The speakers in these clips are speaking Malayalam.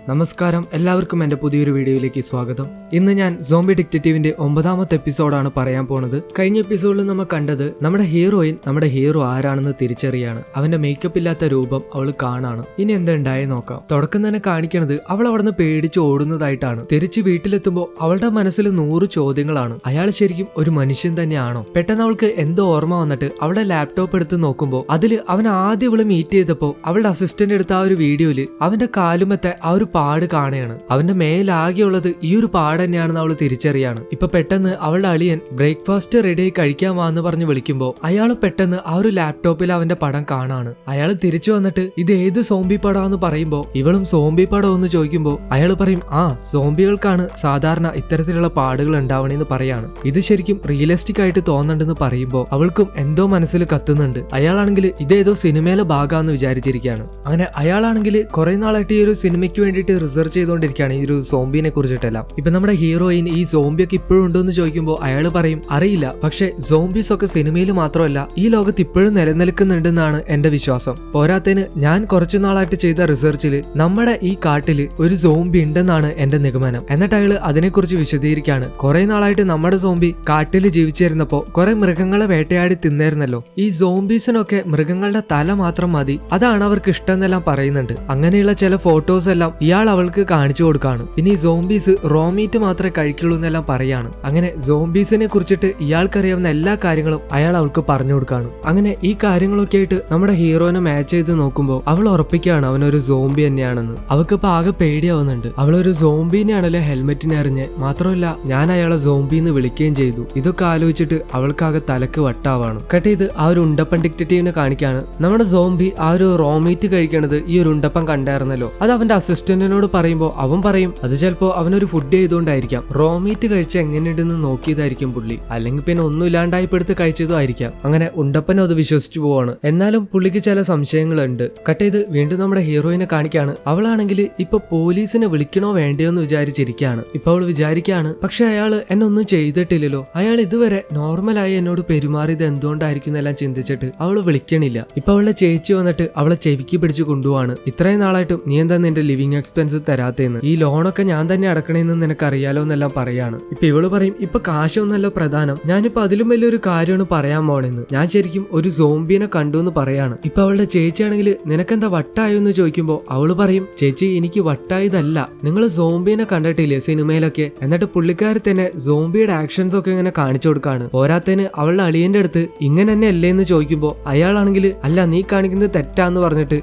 നമസ്കാരം, എല്ലാവർക്കും എൻ്റെ പുതിയൊരു വീഡിയോയിലേക്ക് സ്വാഗതം. ഇന്ന് ഞാൻ സോംബി ഡിറ്റക്റ്റീവിന്റെ 9ാമത്തെ എപ്പിസോഡാണ് പറയാൻ പോണത്. കഴിഞ്ഞ എപ്പിസോഡിൽ നമ്മൾ കണ്ടത് നമ്മുടെ ഹീറോയിൻ നമ്മുടെ ഹീറോ ആരാണെന്ന് തിരിച്ചറിയാണ്. അവന്റെ മേക്കപ്പ് ഇല്ലാത്ത രൂപം അവൾ കാണാണ്. ഇനി എന്താ ഉണ്ടായി നോക്കാം. തുടക്കം തന്നെ കാണിക്കണത് അവൾ അവിടുന്ന് പേടിച്ച് ഓടുന്നതായിട്ടാണ്. തിരിച്ച് വീട്ടിലെത്തുമ്പോൾ അവളുടെ മനസ്സിൽ 100 ചോദ്യങ്ങളാണ്. അയാൾ ശരിക്കും ഒരു മനുഷ്യൻ തന്നെയാണോ? പെട്ടെന്ന് അവൾക്ക് എന്തോ ഓർമ്മ വന്നിട്ട് അവളുടെ ലാപ്ടോപ്പ് എടുത്ത് നോക്കുമ്പോൾ അതിൽ അവൻ ആദ്യം ഇവള് മീറ്റ് ചെയ്തപ്പോൾ അവളുടെ അസിസ്റ്റന്റ് എടുത്ത ആ ഒരു വീഡിയോയില് അവന്റെ കാലുമത്തെ ആ ഒരു പാട് കാണുകയാണ്. അവന്റെ മേലാകെയുള്ളത് ഈ ഒരു പാട് തന്നെയാണെന്ന് അവള് തിരിച്ചറിയാണ്. ഇപ്പൊ പെട്ടെന്ന് അവളുടെ അളിയൻ ബ്രേക്ക്ഫാസ്റ്റ് റെഡിയായി കഴിക്കാൻ വാന്ന് പറഞ്ഞ് വിളിക്കുമ്പോൾ അയാൾ പെട്ടെന്ന് ആ ഒരു ലാപ്ടോപ്പിൽ അവന്റെ പടം കാണാണ്. അയാൾ തിരിച്ചു വന്നിട്ട് ഇത് ഏത് സോംബി പടമാന്ന് പറയുമ്പോൾ ഇവളും സോംബി പടം എന്ന് ചോദിക്കുമ്പോൾ അയാൾ പറയും, ആ സോംബികൾക്കാണ് സാധാരണ ഇത്തരത്തിലുള്ള പാടുകൾ ഉണ്ടാവണെന്ന് പറയാണ്. ഇത് ശരിക്കും റിയലിസ്റ്റിക് ആയിട്ട് തോന്നണ്ടെന്ന് പറയുമ്പോൾ അവൾക്കും എന്തോ മനസ്സിൽ കത്തുന്നുണ്ട്. അയാളാണെങ്കിൽ ഇതേതോ സിനിമയിലെ ഭാഗമാണെന്ന് വിചാരിച്ചിരിക്കുകയാണ്. അങ്ങനെ അയാളാണെങ്കിൽ കുറെ നാളായിട്ട് ഈ ഒരു സിനിമയ്ക്ക് വേണ്ടിയിട്ട് റിസർച്ച് ചെയ്തുകൊണ്ടിരിക്കുകയാണ് ഈ ഒരു സോംബിനെ കുറിച്ചിട്ടെല്ലാം. ഇപ്പൊ നമ്മുടെ ഹീറോയിൻ ഈ സോംബിയൊക്കെ ഇപ്പോഴും ഉണ്ടോ എന്ന് ചോദിക്കുമ്പോൾ അയാൾ പറയും, അറിയില്ല, പക്ഷെ സോംബീസ് ഒക്കെ സിനിമയിൽ മാത്രമല്ല ഈ ലോകത്ത് ഇപ്പോഴും നിലനിൽക്കുന്നുണ്ടെന്നാണ് എന്റെ വിശ്വാസം. പോരാത്തതിന് ഞാൻ കുറച്ചു നാളായിട്ട് ചെയ്ത റിസർച്ചിൽ നമ്മുടെ ഈ കാട്ടില് ഒരു സോംബി ഉണ്ടെന്നാണ് എന്റെ നിഗമനം. എന്നിട്ട് അയാൾ അതിനെക്കുറിച്ച് വിശദീകരിക്കുകയാണ്. കുറെ നാളായിട്ട് നമ്മുടെ സോംബി കാട്ടിൽ ജീവിച്ചിരുന്നപ്പോ കുറെ മൃഗങ്ങളെ വേട്ടയാടി തിന്നായിരുന്നല്ലോ. ഈ സോംബീസിനൊക്കെ മൃഗങ്ങളുടെ തല മാത്രം മതി, അതാണ് അവർക്ക് ഇഷ്ടം എന്നെല്ലാം പറയുന്നുണ്ട്. അങ്ങനെയുള്ള ചില ഫോട്ടോസ് എല്ലാം ഇയാൾ അവൾക്ക് കാണിച്ചു കൊടുക്കാണ്. പിന്നെ ഈ സോംബീസ് റോ മീറ്റ് മാത്രമേ കഴിക്കുള്ളൂ എന്നെല്ലാം പറയാണ്. അങ്ങനെ സോംബീസിനെ കുറിച്ചിട്ട് ഇയാൾക്കറിയാവുന്ന എല്ലാ കാര്യങ്ങളും അയാൾ അവൾക്ക് പറഞ്ഞു കൊടുക്കാണ്. അങ്ങനെ ഈ കാര്യങ്ങളൊക്കെ ആയിട്ട് നമ്മുടെ ഹീറോനെ മാച്ച് ചെയ്ത് നോക്കുമ്പോൾ അവൾ ഉറപ്പിക്കുകയാണ് അവനൊരു സോംബി തന്നെയാണെന്ന്. അവൾക്ക് ഇപ്പൊ ആകെ പേടിയാവുന്നുണ്ട്. അവളൊരു സോംബിനെയാണല്ലോ ഹെൽമെറ്റിനെ അറിഞ്ഞ്, മാത്രമല്ല ഞാൻ അയാളെ സോംബി എന്ന് വിളിക്കുകയും ചെയ്തു. ഇതൊക്കെ ആലോചിച്ചിട്ട് അവൾക്കാകെ തലക്ക് വട്ടാവാണ്. കട്ട് ചെയ്ത് ആ ഒരു ഉണ്ടപ്പൻ ഡിറ്റക്റ്റീവിനെ കാണിക്കാണ്. നമ്മുടെ സോംബി ആ ഒരു റോ മീറ്റ് കഴിക്കണത് ഈ ഒരു ഉണ്ടപ്പൻ കണ്ടായിരുന്നല്ലോ. അത് അവന്റെ അസിസ്റ്റന്റിനോട് പറയുമ്പോൾ അവൻ പറയും അത് ചിലപ്പോ അവനൊരു ഫുഡ് ചെയ്തുകൊണ്ടായിരിക്കാം. റോ മീറ്റ് കഴിച്ച് എങ്ങനെയുണ്ടെന്ന് നോക്കിയതായിരിക്കും പുള്ളി, അല്ലെങ്കിൽ പിന്നെ ഒന്നും ഇല്ലാണ്ടായിപ്പെടുത്ത് കഴിച്ചതും ആയിരിക്കാം. അങ്ങനെ ഉണ്ടപ്പനും അത് വിശ്വസിച്ചു പോവാണ്. എന്നാലും പുള്ളിക്ക് ചില സംശയങ്ങളുണ്ട്. കട്ട് ചെയ്ത് വീണ്ടും നമ്മുടെ ഹീറോയിനെ കാണിക്കാണ്. അവളാണെങ്കിൽ ഇപ്പൊ പോലീസിനെ വിളിക്കണോ വേണ്ടയോ എന്ന് വിചാരിച്ചിരിക്കുകയാണ്. ഇപ്പൊ അവൾ വിചാരിക്കുകയാണ്, പക്ഷെ അയാൾ എന്നെ ഒന്നും ചെയ്തിട്ടില്ലല്ലോ, അയാൾ ഇതുവരെ നോർമലായി എന്നോട് പെരുമാറിയത് എന്തുകൊണ്ടായിരിക്കും എന്നെല്ലാം ചിന്തിച്ചിട്ട് അവള് വിളിക്കണില്ല. ഇപ്പൊ അവളുടെ ചേച്ചി വന്നിട്ട് അവളെ ചെവിക്ക് പിടിച്ച് കൊണ്ടുപോവാണ്. ഇത്രയും നാളായിട്ടും നീ എന്താ നിന്റെ ലിവിങ് എക്സ്പെൻസ് തരാത്തേന്ന്, ഈ ലോണൊക്കെ ഞാൻ തന്നെ അടക്കണേന്ന് നിനക്ക് അറിയാലോ എന്നെല്ലാം പറയാണ്. ഇപ്പൊ ഇവള് പറയും, ഇപ്പൊ കാശൊന്നല്ലോ പ്രധാനം, ഞാനിപ്പോ അതിലും വലിയൊരു കാര്യമാണ് പറയാൻ പോണെന്ന്, ഞാൻ ശരിക്കും ഒരു സോംബിനെ കണ്ടു എന്ന് പറയാണ്. ഇപ്പൊ അവളുടെ ചേച്ചിയാണെങ്കിൽ നിനക്കെന്താ വട്ടായോ എന്ന് ചോദിക്കുമ്പോൾ അവള് പറയും, ചേച്ചി എനിക്ക് വട്ടായതല്ല, നിങ്ങൾ സോംബിനെ കണ്ടിട്ടില്ലേ സിനിമയിലൊക്കെ. എന്നിട്ട് പുള്ളിക്കാരി തന്നെ സോംബിയുടെ ആക്ഷൻസ് ഒക്കെ ഇങ്ങനെ കാണിച്ചു കൊടുക്കാണ്. പോരാത്തതിന് അവളുടെ അളിയന്റെ അടുത്ത് ഇങ്ങനെ തന്നെ അല്ലേ എന്ന് ചോദിക്കുമ്പോൾ അയാളാണെങ്കിൽ അല്ല നീ കാണിക്കുന്നത് തെറ്റാന്ന് പറഞ്ഞിട്ട്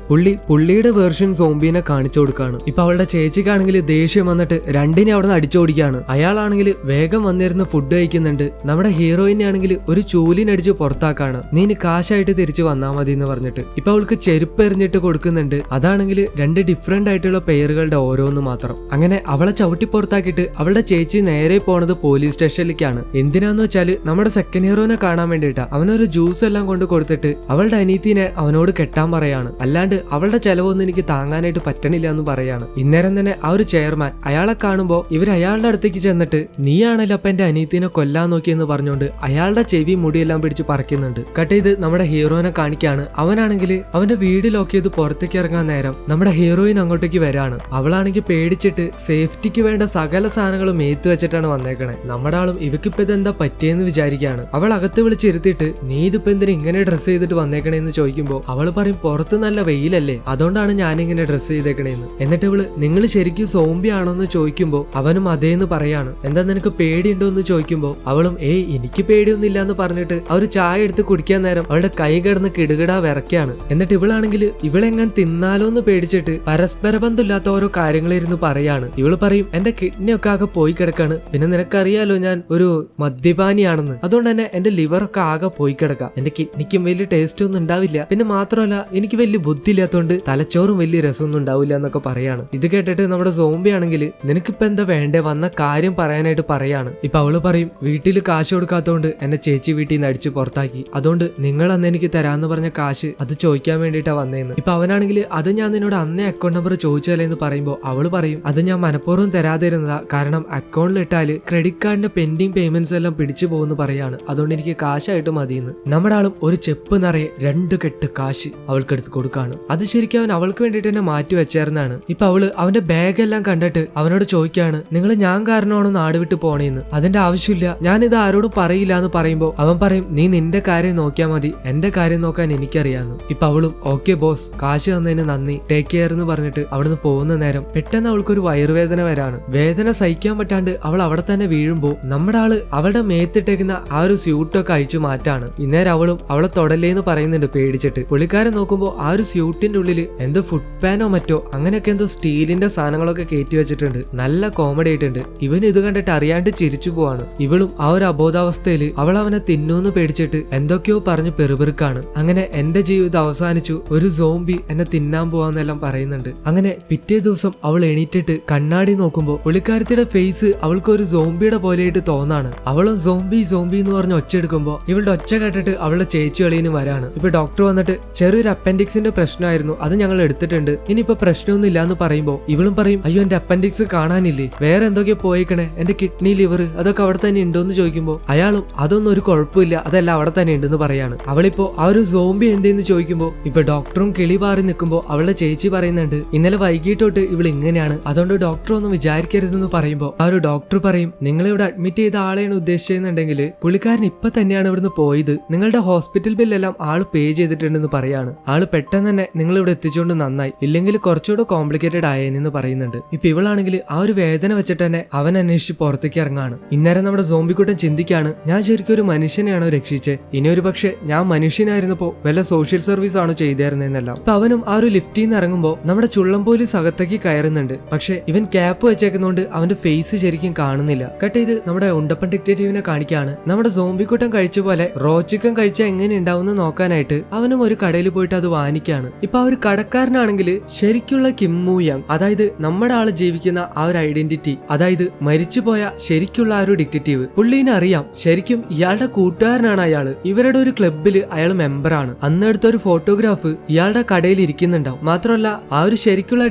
പുള്ളിയുടെ വേർഷൻ സോംബിനെ കാണിച്ചു കൊടുക്കാണ്. ഇപ്പൊ അവളുടെ ചേച്ചിക്കാണെങ്കിൽ ദേഷ്യം വന്നിട്ട് രണ്ടിനെ അവിടെ നിന്ന് അടിച്ചോടിക്കാണ്. അയാളാണെങ്കിൽ വേഗം വന്നിരുന്ന് ഫുഡ് കഴിക്കുന്നുണ്ട്. നമ്മുടെ ഹീറോയിനെ ആണെങ്കിൽ ഒരു ചൂലിനടിച്ച് പുറത്താക്കാണ്. നീ കാശായിട്ട് തിരിച്ചു വന്നാ മതി എന്ന് പറഞ്ഞിട്ട് ഇപ്പൊ അവൾക്ക് ചെരുപ്പ് എറിഞ്ഞിട്ട് കൊടുക്കുന്നുണ്ട്. അതാണെങ്കിൽ 2 ഡിഫറെന്റ് ആയിട്ടുള്ള പേരുകളുടെ ഓരോന്ന് മാത്രം. അങ്ങനെ അവളെ ചവിട്ടി പുറത്താക്കിയിട്ട് അവളുടെ ചേച്ചി നേരെ പോണത് പോലീസ് സ്റ്റേഷനിലേക്കാണ്. എന്തിനാന്ന് വെച്ചാല് നമ്മുടെ സെക്കൻഡ് ഹീറോനെ കാണാൻ വേണ്ടിയിട്ടാ. അവനൊരു ജ്യൂസ് എല്ലാം കൊണ്ട് കൊടുത്തിട്ട് അവളുടെ അനീത്തിനെ അവനോട് കെട്ടാൻ പറയാണ്. അല്ലാണ്ട് അവളുടെ ചെലവൊന്നും എനിക്ക് താങ്ങാനായിട്ട് പറ്റണില്ല എന്ന് പറയാണ്. ഇന്നേരം തന്നെ ആ ഒരു ചെയർമാൻ അയാളെ കാണുമ്പോൾ ഇവർ അയാളുടെ അടുത്തേക്ക് ചെന്നിട്ട് നീയാണല്ലോ അപ്പൊ എന്റെ അനീത്തിനെ കൊല്ലാൻ നോക്കിയെന്ന് പറഞ്ഞുകൊണ്ട് അയാളുടെ ചെവി മുടിയെല്ലാം പിടിച്ച് പറിക്കുന്നുണ്ട്. കട്ട് ചെയ്ത് നമ്മുടെ ഹീറോനെ കാണിക്കാണ്. അവനാണെങ്കിൽ അവന്റെ വീട് ലോക്ക് ചെയ്ത് പുറത്തേക്ക് ഇറങ്ങാൻ നേരം നമ്മുടെ ഹീറോയിൻ അങ്ങോട്ടേക്ക് വരാണ്. അവളാണെങ്കിൽ പേടിച്ചിട്ട് സേഫ്റ്റിക്ക് വേണ്ട സകല സാധനങ്ങളും മേത്ത് വെച്ചിട്ടാണ് വന്നേക്കണേ. നമ്മുടെ ആളും ഇവക്കിപ്പോ ഇതെന്താ പറ്റിയെന്ന് വിചാരിക്കുകയാണ്. അവൾ അകത്ത് വിളിച്ചിരുത്തിയിട്ട് നീ ഇതിപ്പോ എന്തിനാ ഇങ്ങനെ ഡ്രസ്സ് ചെയ്തിട്ട് വന്നേക്കണേന്ന് ചോദിക്കുമ്പോൾ അവള് പറയും പുറത്ത് നല്ല വെയിലല്ലേ, അതുകൊണ്ടാണ് ഞാനിങ്ങനെ ഡ്രസ്സ് ചെയ്തേക്കണേന്ന്. എന്നിട്ട് ഇവള് നിങ്ങൾ ശരിക്കും സോംബി ആണോ എന്ന് ചോദിക്കുമ്പോൾ അവനും അതേന്ന് പറയാണ്. എന്താ നിനക്ക് പേടിയുണ്ടോ എന്ന് ചോദിക്കുമ്പോൾ അവളും ഏയ് എനിക്ക് പേടിയൊന്നുമില്ല എന്ന് പറഞ്ഞിട്ട് ആ ഒരു ചായ എടുത്ത് കുടിക്കാൻ നേരം അവളുടെ കൈ കിടന്ന് കിടുകിടാ വിറയ്ക്കാണ്. എന്നിട്ട് ഇവളാണെങ്കിൽ ഇവളെങ്ങനെ തിന്നാലോ എന്ന് പേടിച്ചിട്ട് പരസ്പര ബന്ധമില്ലാത്ത ഓരോ കാര്യങ്ങളിരുന്ന് പറയാണ്. ഇവള് പറയും എന്റെ കിഡ്നി ഒക്കെ ആകെ പോയി കിടക്കാണ്, പിന്നെ നിനക്കറിയാലോ ഞാൻ ഒരു മദ്യപാനിയാണെന്ന്, അതുകൊണ്ട് തന്നെ എന്റെ ലിവറൊക്കെ ആകെ പോയി കിടക്കാം, എന്റെ കിഡ്നിക്കും വലിയ ടേസ്റ്റ് ഒന്നും ഉണ്ടാവില്ല, പിന്നെ മാത്രമല്ല എനിക്ക് വലിയ ബുദ്ധി ഇല്ലാത്തതുകൊണ്ട് തലച്ചോറും വലിയ രസമൊന്നും ഉണ്ടാവില്ല എന്നൊക്കെ പറയാണ്. ഇത് കേട്ടിട്ട് നമ്മുടെ സോംബി ആണെങ്കിൽ നിനക്കിപ്പോ എന്താ വേണ്ടേ വന്ന കാര്യം പറയാനായിട്ട് പറയാണ്. ഇപ്പൊ അവള് പറയും വീട്ടിൽ കാശ് കൊടുക്കാത്തതുകൊണ്ട് എന്നെ ചേച്ചി വീട്ടിൽ നിന്ന് അടിച്ച് പുറത്താക്കി, അതുകൊണ്ട് നിങ്ങൾ അന്ന് എനിക്ക് തരാന്ന് പറഞ്ഞ കാശ് അത് ചോദിക്കാൻ വേണ്ടിയിട്ടാ വന്നേന്ന്. ഇപ്പൊ അവനാണെങ്കിൽ അത് ഞാൻ നിന്നോട് അന്നേ അക്കൗണ്ട് നമ്പർ ചോദിച്ചല്ലേ എന്ന് പറയുമ്പോൾ അവള് പറയും അത് ഞാൻ മനഃപൂർവ്വം തരാതിരുന്നതാ, കാരണം അക്കൗണ്ടിൽ ഇട്ടാല് ക്രെഡിറ്റ് കാർഡിന്റെ പെൻഡിങ് പേയ്മെന്റ്സ് എല്ലാം പിടിച്ചു പോകുന്നു പറയാണ്, അതുകൊണ്ട് എനിക്ക് കാശായിട്ട് മതിയെന്ന്. നമ്മുടെ ആളും ഒരു ചെപ്പ് നിറയെ 2 കെട്ട് കാശ് അവൾക്കെടുത്ത് കൊടുക്കാണ്. അത് ശരിക്കും അവൻ അവൾക്ക് വേണ്ടിയിട്ട് തന്നെ മാറ്റി വെച്ചായിരുന്നാണ്. ഇപ്പൊ അവള് അവന്റെ ബാഗ് എല്ലാം കണ്ടിട്ട് അവനോട് ചോദിക്കാണ്, നിങ്ങൾ ഞാൻ കാരണമാണോ നാട് വിട്ട് പോണേന്ന്? അതിന്റെ ആവശ്യമില്ല, ഞാൻ ഇത് ആരോടും പറയില്ല എന്ന് പറയുമ്പോ അവൻ പറയും, നീ നിന്റെ കാര്യം നോക്കിയാൽ മതി, എന്റെ കാര്യം നോക്കാൻ എനിക്കറിയാന്ന്. ഇപ്പൊ അവളും ഓക്കെ ബോസ്, കാശ് തന്നതിന് നന്ദി, ടേക്ക് കെയർ എന്ന് പറഞ്ഞിട്ട് അവിടുന്ന് പോകുന്ന നേരം പെട്ടെന്ന് അവൾക്കൊരു വയറുവേദന വരാണ്. വേദന സഹിക്കാൻ പറ്റാണ്ട് അവൾ അവിടെ തന്നെ വീഴുമ്പോ നമ്മുടെ ആള് അവളുടെ മേത്തിട്ടേക്കുന്ന ആ ഒരു സ്യൂട്ടൊക്കെ അഴിച്ചു മാറ്റാണ്. ഇന്നേരം അവളും അവളെ തൊടല്ലേന്ന് പറയുന്നുണ്ട് പേടിച്ചിട്ട്. പുള്ളിക്കാരൻ നോക്കുമ്പോ ആ ഒരു സ്യൂട്ടിന്റെ ഉള്ളിൽ എന്തോ ഫുഡ് പാനോ മറ്റോ അങ്ങനെയൊക്കെ എന്തോ സ്റ്റീലിന്റെ സാധനങ്ങളൊക്കെ കയറ്റി വെച്ചിട്ടുണ്ട്. നല്ല കോമഡി ആയിട്ടുണ്ട്. ഇവൻ ഇത് കണ്ടിട്ട് അറിയാണ്ട് ചിരിച്ചു പോവാണ്. ഇവളും ആ ഒരു അബോധാവസ്ഥയിൽ അവൾ അവനെ തിന്നൂന്ന് പേടിച്ചിട്ട് എന്തൊക്കെയോ പറഞ്ഞ് പെറുപെറുക്കാണ്. അങ്ങനെ എന്റെ ജീവിതം അവസാനിച്ചു, ഒരു സോംബി എന്നെ തിന്നാൻ പോവാന്നെല്ലാം പറയുന്നുണ്ട്. അങ്ങനെ പിറ്റേ ദിവസം അവൾ എണീറ്റിട്ട് കണ്ണാടി നോക്കുമ്പോ പുള്ളിക്കാരത്തിയുടെ ഫേസ് അവൾക്ക് ഒരു സോംബിയുടെ പോലെയായിട്ട് തോന്നാണ്. അവളും സോംബി സോംബി എന്ന് പറഞ്ഞ് ഒച്ച എടുക്കുമ്പോ ഇവളുടെ ഒച്ച കേട്ടിട്ട് അവളുടെ ചേച്ചി വെളിയിന് വരാണ്. ഇപ്പൊ ഡോക്ടർ വന്നിട്ട് ചെറിയൊരു അപ്പൻഡിക്സിന്റെ പ്രശ്നമായിരുന്നു, അത് ഞങ്ങൾ എടുത്തിട്ടുണ്ട്, ഇനിയിപ്പോ പ്രശ്നമൊന്നും ഇല്ലാന്ന് പറയുമ്പോ ഇവളും പറയും, അയ്യോ എന്റെ അപ്പൻഡിക്സ് കാണാനില്ലേ, വേറെ എന്തൊക്കെയോ പോയിക്കണേ, എന്റെ കിഡ്നി ലിവർ അതൊക്കെ അവിടെ തന്നെ ഉണ്ടോന്ന് ചോദിക്കുമ്പോ അയാളും അതൊന്നും ഒരു കുഴപ്പമില്ല, അതെല്ലാം അവിടെ തന്നെ ഉണ്ടെന്ന് പറയാണ്. അവളിപ്പോ ആ ഒരു സോംബി എന്തെന്ന് ചോദിക്കുമ്പോ ഇപ്പൊ ഡോക്ടറും കിളി പാറി നിൽക്കുമ്പോ അവളുടെ ചേച്ചി പറയുന്നുണ്ട്, ഇന്നലെ വൈകിട്ട് തൊട്ട് ഇവൾ ഇങ്ങനെയാണ്, അതുകൊണ്ട് ഡോക്ടർ ഒന്നും വിചാരിക്കരുതെന്ന് പറയുമ്പോ ആ ഒരു ഡോക്ടർ പറയും, നിങ്ങളിവിടെ അഡ്മിറ്റ് ചെയ്ത ആളെയാണ് ഉദ്ദേശിച്ചെന്നുണ്ടെങ്കിൽ പുള്ളിക്കാരൻ ഇപ്പൊ തന്നെയാണ് ഇവിടുന്ന് പോയത്, നിങ്ങളുടെ ഹോസ്പിറ്റൽ ബില്ലെല്ലാം ആള് പേ ചെയ്തിട്ടുണ്ടെന്ന് പറയാണ്. ആള് പെട്ടെന്ന് തന്നെ നിങ്ങൾ ഇവിടെ എത്തിച്ചുകൊണ്ട് നന്നായി, ഇല്ലെങ്കിൽ കുറച്ചുകൂടെ കോംപ്ലിക്കേറ്റഡ് ആയേനെന്ന് പറയുന്നുണ്ട്. ഇപ്പൊ ഇവളാണെങ്കിൽ ആ ഒരു വേദന വെച്ചിട്ട് തന്നെ അവൻ അന്വേഷിച്ച് പുറത്തേക്ക് ഇറങ്ങാണ്. ഇന്നേരം നമ്മുടെ സോംബിക്കുട്ടൻ ചിന്തിക്കാണ്, ഞാൻ ശരിക്കും ഒരു മനുഷ്യനെയാണോ രക്ഷിച്ചേ, ഇനി ഒരു പക്ഷെ ഞാൻ മനുഷ്യനായിരുന്നപ്പോ വല്ല സോഷ്യൽ സർവീസ് ആണോ ചെയ്തായിരുന്നെന്നെല്ലാം. ഇപ്പൊ അവനും ആ ഒരു ലിഫ്റ്റിൽ നിന്ന് ഇറങ്ങുമ്പോ നമ്മുടെ ചുള്ളം പോലീസ് അകത്തേക്ക് കയറുന്നുണ്ട്. പക്ഷെ ഇവൻ ക്യാപ്പ് വെച്ചേക്കുന്നോണ്ട് അവന്റെ ഫേസ് ശരിക്കും കാണുന്നില്ല. കട്ട് ചെയ്ത് നമ്മുടെ ഉണ്ടപ്പൻ ഡിറ്റക്റ്റീവിനെ കാണിക്കാണ്. നമ്മുടെ സോംബിക്കുട്ടൻ കഴിച്ച പോലെ റോ ചിക്കൻ കഴിച്ചാൽ എങ്ങനെ ഉണ്ടാവും നോക്കാനായിട്ട് അവനും ഒരു കടയിൽ പോയിട്ട് അത് വാങ്ങിക്കാണ്. ഇപ്പൊ ആ ഒരു കടക്കാരനാണെങ്കിൽ ശരിക്കുള്ള കിം മൂ യങ്, അതായത് നമ്മുടെ ആള് ജീവിക്കുന്ന ആ ഒരു ഐഡന്റിറ്റി, അതായത് മരിച്ചുപോയ ശരിക്കുള്ള ആ ഒരു ഡിറ്റക്റ്റീവ്. പുള്ളീനെ അറിയാം, ശരിക്കും ഇയാളുടെ കൂട്ടുകാരനാണ് അയാള്. ഇവരുടെ ഒരു ക്ലബില് അയാൾ മെമ്പറാണ്. അന്ന് എടുത്ത ഒരു ഫോട്ടോഗ്രാഫ് ഇയാളുടെ കടയിൽ ഇരിക്കുന്നുണ്ടാവും. മാത്രമല്ല ആ ഒരു ശരിക്കുള്ള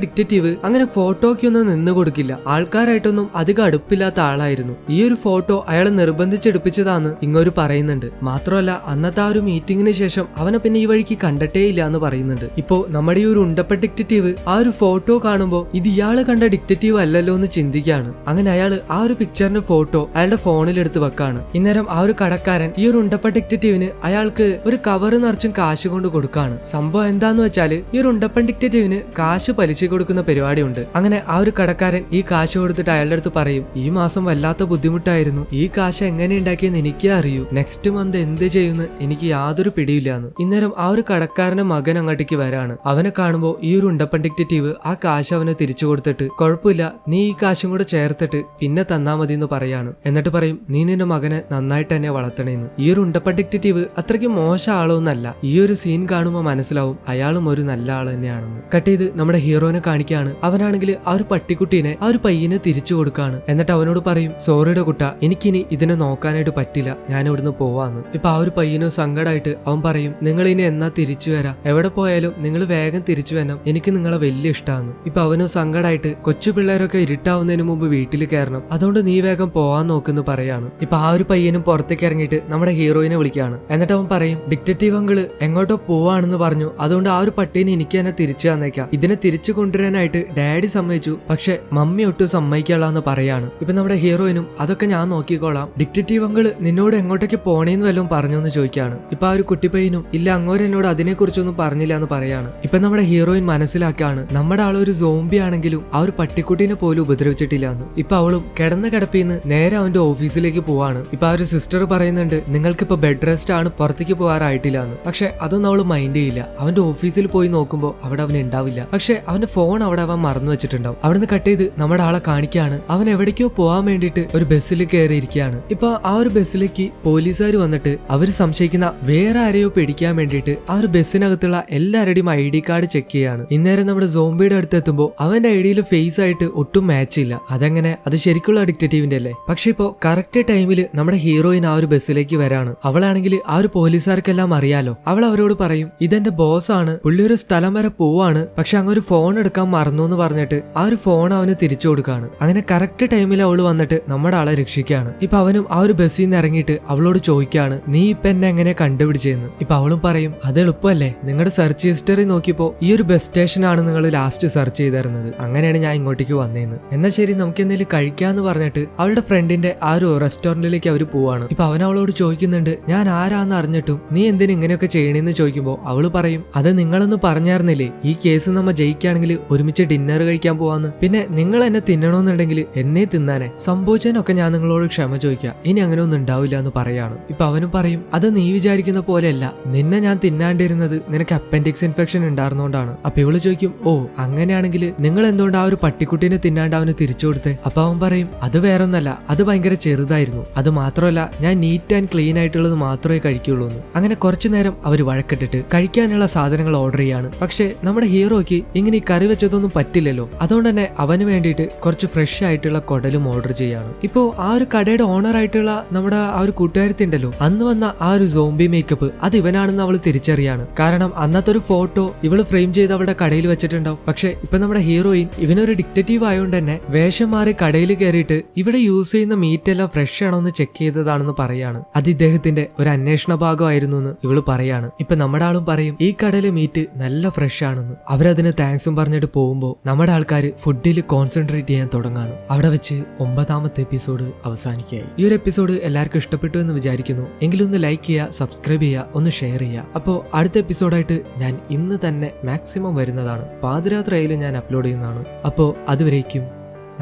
ഡിറ്റക്റ്റീവ് അങ്ങനെ ഫോട്ടോയ്ക്കൊന്നും നിന്ന് കൊടുക്കില്ല, ആൾക്കാരായിട്ടൊന്നും അധികം അടുപ്പില്ലാത്ത ആളായിരുന്നു. ഈ ഒരു ഫോട്ടോ അയാളെ നിർബന്ധിച്ചെടുപ്പിച്ചതാന്ന് ഇങ്ങോട്ട് പറയുന്നുണ്ട്. മാത്രമല്ല അന്നത്തെ ആ ഒരു മീറ്റിംഗിന് ശേഷം അവനെ പിന്നെ ഈ വഴിക്ക് കണ്ടിട്ടേ ഇല്ല എന്ന് പറയുന്നുണ്ട്. ഇപ്പോ നമ്മുടെ ഈ ഒരു ഉണ്ടപ്പൻ ഡിറ്റക്റ്റീവ് ആ ഒരു ഫോട്ടോ കാണുമ്പോ ഇത് ഇയാള് കണ്ട ഡിറ്റക്റ്റീവ് അല്ലല്ലോ എന്ന് ചിന്തിക്കാണ്. അങ്ങനെ അയാള് ആ ഒരു പിക്ചറിന്റെ ഫോട്ടോ അയാളുടെ ഫോണിൽ എടുത്ത് വെക്കാണ്. ഇന്നേരം ആ ഒരു കടക്കാരൻ ഈ ഒരു ഉണ്ടപ്പൻ ഡിറ്റക്റ്റീവിന് അയാൾക്ക് ഒരു കവർ നിറച്ചും കാശ് കൊണ്ട് കൊടുക്കാണ്. സംഭവം എന്താന്ന് വെച്ചാല് ഈ ഒരു ഉണ്ടപ്പൻ ഡിറ്റക്റ്റീവിന് കാശ് പലിശ കൊടുക്കുന്ന പരിപാടി ഉണ്ട്. അങ്ങനെ ആ ഒരു കടക്കാരൻ ഈ കാശ് കൊടുത്തിട്ട് അയാളുടെ അടുത്ത് പറയും, ഈ മാസം വല്ലാത്ത ബുദ്ധിമുട്ടായിരുന്നു, ഈ കാശ് എങ്ങനെ ഉണ്ടാക്കിയെന്ന് എനിക്കേ അറിയൂ, നെക്സ്റ്റ് മന്ത് എന്ത് ചെയ്യുമെന്ന് എനിക്ക് യാതൊരു പിടിയില്ലാന്ന്. ഇന്നേരം ആ ഒരു കടക്കാരന്റെ മകൻ അങ്ങോട്ടേക്ക് വരാണ്. അവനെ കാണുമ്പോ ഈ ഒരു ഉണ്ടപ്പൻ ഡിറ്റക്റ്റീവ് ആ കാശ് അവന് തിരിച്ചു കൊടുത്തിട്ട്, കുഴപ്പമില്ല, നീ ഈ കാശും കൂടെ ചേർത്തിട്ട് പിന്നെ തന്നാ മതി എന്ന് പറയാണ്. എന്നിട്ട് പറയും, നീ നിന്റെ മകനെ നന്നായിട്ട് തന്നെ വളർത്തണേന്ന്. ഈ ഒരു ഉണ്ടപ്പൻ ഡിറ്റക്റ്റീവ് അത്രയ്ക്ക് മോശം ആളൊന്നല്ല. ഈ ഒരു സീൻ കാണുമ്പോൾ മനസ്സിലാവും അയാളും ഒരു നല്ല ആൾ തന്നെയാണെന്ന്. കട്ട് ചെയ്ത് നമ്മുടെ ഹീറോനെ കാണിക്കാണ്. അവനാണെങ്കിൽ ആ ഒരു പട്ടിക്കുട്ടീനെ ആ ഒരു പയ്യന് തിരിച്ചു കൊടുക്കാണ്. എന്നിട്ട് അവനോട് പറയും, സോറിയുടെ കുട്ട, എനിക്കിനി ഇതിനെ നോക്കാനായിട്ട് പറ്റില്ല, ഞാൻ ഇവിടുന്ന് പോവാന്ന്. ഇപ്പൊ ആ ഒരു പയ്യന് സങ്കടമായിട്ട് അവൻ പറയും, നിങ്ങൾ ഇനി എന്നാ തിരിച്ചു വരാം, എവിടെ പോയാലും നിങ്ങൾ വേഗം തിരിച്ചു വരണം, എനിക്ക് നിങ്ങളെ വലിയ ഇഷ്ടമാണ്. ഇപ്പൊ അവനും സങ്കടമായിട്ട് കൊച്ചു പിള്ളേരൊക്കെ ഇരുട്ടാവുന്നതിന് മുമ്പ് വീട്ടിൽ കയറണം, അതുകൊണ്ട് നീ വേഗം പോവാൻ നോക്കുന്നു പറയാണ്. ഇപ്പൊ ആ ഒരു പയ്യനും പുറത്തേക്ക് ഇറങ്ങിയിട്ട് നമ്മുടെ ഹീറോയിനെ വിളിക്കാണ്. എന്നിട്ട് അവൻ പറയും, ഡിറ്റക്റ്റീവ് അങ്കിള് എങ്ങോട്ടോ പോവാണെന്ന് പറഞ്ഞു, അതുകൊണ്ട് ആ ഒരു പട്ടീനെ എനിക്ക് തന്നെ തിരിച്ചു തന്നേക്കാം, ഇതിനെ തിരിച്ചു കൊണ്ടുവരാനായിട്ട് ഡാഡി സമ്മതിച്ചു, പക്ഷെ മമ്മി ഒട്ടും സമ്മതിക്കാളാന്ന് പറയാണ്. ഇപ്പൊ നമ്മുടെ ഹീറോയിനും അതൊക്കെ ഞാൻ നോക്കിക്കോളാം, ഡിറ്റക്റ്റീവ് അങ്കിള് നിന്നോട് എങ്ങോട്ടേക്ക് പോണേന്ന് വല്ലതും പറഞ്ഞു എന്ന് ചോദിക്കാണ്. ഇപ്പൊ ആ ഒരു കുട്ടിപ്പയ്യനും ഇല്ല, അങ്ങോട്ട് എന്നോട് അതിനെ കുറിച്ചൊന്നും പറഞ്ഞില്ല എന്ന് പറയാണ്. ഇപ്പൊ നമ്മുടെ ഹീറോയിൻ മനസ്സിലാക്കാണ് നമ്മുടെ ആളൊരു സോംബി ആണെങ്കിലും ആ ഒരു പട്ടിക്കുട്ടീനെ പോലും ഉപദ്രവിച്ചിട്ടില്ല എന്ന്. ഇപ്പൊ അവളും കിടന്ന കിടപ്പിന്ന് നേരെ അവന്റെ ഓഫീസിലേക്ക് പോവാണ്. ഇപ്പൊ ആ ഒരു സിസ്റ്റർ പറയുന്നുണ്ട്, നിങ്ങൾക്കിപ്പോ ബെഡ് റെസ്റ്റ് ആണ്, പുറത്തേക്ക് പോകാറായിട്ടില്ല എന്ന്. പക്ഷെ അതൊന്നും അവള് മൈൻഡ് ചെയ്യില്ല. അവന്റെ ഓഫീസിൽ പോയി നോക്കുമ്പോ അവിടെ അവൻ ഉണ്ടാവില്ല. പക്ഷെ അവന്റെ ഫോൺ അവിടെ അവൻ മറന്നു വെച്ചിട്ടുണ്ടാവും. അവിടുന്ന് കട്ട് ചെയ്ത് നമ്മുടെ ആളെ കാണിക്കാണ്. അവൻ എവിടേക്കോ പോവാൻ വേണ്ടിയിട്ട് ഒരു ബസ്സിൽ കയറിയിരിക്കുകയാണ്. ഇപ്പൊ ആ ഒരു ബസ്സിലേക്ക് പോലീസുകാർ വന്നിട്ട് അവര് സംശയിക്കുന്ന വേറെ ആരെയോ പിടിക്കാൻ വേണ്ടിയിട്ട് ആ ഒരു ബസ്സിനകത്തുള്ള എല്ലാവരുടെയും ID കാർഡ് ചെക്ക് ചെയ്യാണ്. ഇന്നേരം നമ്മുടെ സോംബിയുടെ അടുത്ത് എത്തുമ്പോൾ അവന്റെ ഐഡിയിൽ ഫേസ് ആയിട്ട് ഒട്ടും മാച്ച് ഇല്ല. അതെങ്ങനെ, അത് ശരിക്കുള്ള ഡിറ്റക്റ്റീവിന്റെ അല്ലേ? പക്ഷെ ഇപ്പോ കറക്റ്റ് ടൈമിൽ നമ്മുടെ ഹീറോയിൻ ആ ഒരു ബസ്സിലേക്ക് വരാണ്. അവളാണെങ്കിൽ ആ ഒരു പോലീസുകാർക്കെല്ലാം അറിയാലോ. അവൾ അവരോട് പറയും, ഇതെന്റെ ബോസ് ആണ്, പുള്ളി ഒരു സ്ഥലം വരെ പോവാണ്, പക്ഷെ അങ്ങ് ഒരു ഫോൺ എടുക്കാൻ മറന്നു എന്ന് പറഞ്ഞിട്ട് ആ ഒരു ഫോൺ അവന് തിരിച്ചു കൊടുക്കാണ്. അങ്ങനെ കറക്റ്റ് ടൈമിൽ അവള് വന്നിട്ട് നമ്മുടെ ആളെ രക്ഷിക്കാണ്. ഇപ്പൊ അവനും ആ ഒരു ബസ്സിൽ നിന്ന് ഇറങ്ങിയിട്ട് അവളോട് ചോദിക്കാണ്, നീ ഇപ്പൊ എന്നെ എങ്ങനെ കണ്ടുപിടിച്ചെന്ന്. ഇപ്പൊ അവളും പറയും, അത് എളുപ്പമല്ലേ, നിങ്ങളുടെ സെർച്ച് ഹിസ്റ്ററി നോക്കിയപ്പോ ഈ ഒരു ബസ് സ്റ്റേഷൻ ആണ് നിങ്ങൾ ലാസ്റ്റ് സെർച്ച് സെർച്ച് ചെയ്തിരുന്നത്. അങ്ങനെയാണ് ഞാൻ ഇങ്ങോട്ടേക്ക് വന്നേന്ന്. എന്നാൽ ശരി നമുക്ക് എന്തെങ്കിലും കഴിക്കാന്ന് പറഞ്ഞിട്ട് അവളുടെ ഫ്രണ്ടിന്റെ ആ ഒരു റെസ്റ്റോറന്റിലേക്ക് അവർ പോവാണ്. ഇപ്പൊ അവൻ അവളോട് ചോദിക്കുന്നുണ്ട് ഞാൻ ആരാന്ന് അറിഞ്ഞിട്ടും നീ എന്തിനു ഇങ്ങനെയൊക്കെ ചെയ്യണേന്ന് ചോദിക്കുമ്പോൾ അവള് പറയും അത് നിങ്ങളൊന്ന് പറഞ്ഞായിരുന്നില്ലേ ഈ കേസ് നമ്മ ജയിക്കുകയാണെങ്കിൽ ഒരുമിച്ച് ഡിന്നർ കഴിക്കാൻ പോവാന്ന്. പിന്നെ നിങ്ങൾ എന്നെ തിന്നണമെന്നുണ്ടെങ്കിൽ എന്നെ തിന്നാനെ സംഭവിച്ചതിനൊക്കെ ഞാൻ നിങ്ങളോട് ക്ഷമ ചോദിക്കാം. ഇനി അങ്ങനെ ഒന്നും ഉണ്ടാവില്ല എന്ന് പറയാണ്. ഇപ്പൊ അവനും പറയും അത് നീ വിചാരിക്കുന്ന പോലെയല്ല, നിന്നെ ഞാൻ തിന്നാണ്ടിരുന്നത് നിനക്ക് അപ്പൻഡിക്സ് ഇൻഫെക്ഷൻ ഉണ്ടായിരുന്നോണ്ടാണ്. അപ്പൊ ഇവള് ചോദിക്കും ഓ അങ്ങനെയാണെങ്കിൽ നിങ്ങൾ എന്തുകൊണ്ട് ആ ഒരു പട്ടിക്കുട്ടീനെ തിന്നാണ്ട് അവന് തിരിച്ചു കൊടുത്തേ? അപ്പൊ അവൻ പറയും അത് വേറൊന്നല്ല, അത് ഭയങ്കര ചെറുതായിരുന്നു, അത് മാത്രമല്ല ഞാൻ നീറ്റ് ആൻഡ് ക്ലീൻ ആയിട്ടുള്ളത് മാത്രമേ കഴിക്കുള്ളൂ എന്ന്. അങ്ങനെ കുറച്ചു നേരം അവർ വഴക്കിട്ടിട്ട് കഴിക്കാനുള്ള സാധനങ്ങൾ ഓർഡർ ചെയ്യാണ്. പക്ഷെ നമ്മുടെ ഹീറോയ്ക്ക് ഇങ്ങനെ ഈ കറി വെച്ചതൊന്നും പറ്റില്ലല്ലോ. അതുകൊണ്ട് തന്നെ അവന് വേണ്ടിയിട്ട് കുറച്ച് ഫ്രഷ് ആയിട്ടുള്ള കുടലും ഓർഡർ ചെയ്യാണ്. ഇപ്പോ ആ ഒരു കടയുടെ ഓണർ ആയിട്ടുള്ള നമ്മുടെ ആ ഒരു കൂട്ടുകാരത്തി ഉണ്ടല്ലോ, അന്ന് വന്ന ആ ഒരു സോംബി മേക്കപ്പ് അത് ഇവനാണെന്ന് അവൾ തിരിച്ചറിയാണ്. കാരണം അന്നത്തെ ഒരു ഫോട്ടോ ഇവള് ഫ്രെയിം ചെയ്ത് അവളുടെ കടയിൽ വെച്ചിട്ടുണ്ടാവും. പക്ഷെ ഇപ്പൊ നമ്മുടെ ഹീറോയിൻ ഇവനൊരു ഡിക്റ്റേറ്റീവ് ആയതുകൊണ്ട് തന്നെ വേഷം മാറി കടയിൽ കയറിയിട്ട് ഇവിടെ യൂസ് ചെയ്യുന്ന മീറ്റ് എല്ലാം ഫ്രഷ് ആണോ എന്ന് ചെക്ക് ചെയ്തതാണെന്ന് പറയാണ്. അത് ഇദ്ദേഹത്തിന്റെ ഒരു അന്വേഷണ ഭാഗമായിരുന്നു എന്ന് ഇവള് പറയാണ്. ഇപ്പൊ നമ്മുടെ ആളും പറയും ഈ കടയിലെ മീറ്റ് നല്ല ഫ്രഷ് ആണെന്ന്. അവരതിന് താങ്ക്സും പറഞ്ഞിട്ട് പോകുമ്പോൾ നമ്മുടെ ആൾക്കാർ ഫുഡിൽ കോൺസെൻട്രേറ്റ് ചെയ്യാൻ തുടങ്ങാണ്. അവിടെ വെച്ച് 9ാമത്തെ എപ്പിസോഡ് അവസാനിക്കുകയായി. ഈ ഒരു എപ്പിസോഡ് എല്ലാവർക്കും ഇഷ്ടപ്പെട്ടു എന്ന് വിചാരിക്കുന്നു. എങ്കിലും ഒന്ന് ലൈക്ക് ചെയ്യുക, സബ്സ്ക്രൈബ് ചെയ്യുക, ഒന്ന് ഷെയർ ചെയ്യുക. അപ്പോൾ അടുത്ത എപ്പിസോഡായിട്ട് ഞാൻ ഇന്ന് തന്നെ മാക്സിമം വരുന്നതാണ്. പാതിരാത്രിയിലും ഞാൻ അപ്ലോഡ് ചെയ്യുന്നതാണ്. അപ്പോൾ അതുവരേക്കും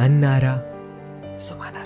അന്നാര സമാന.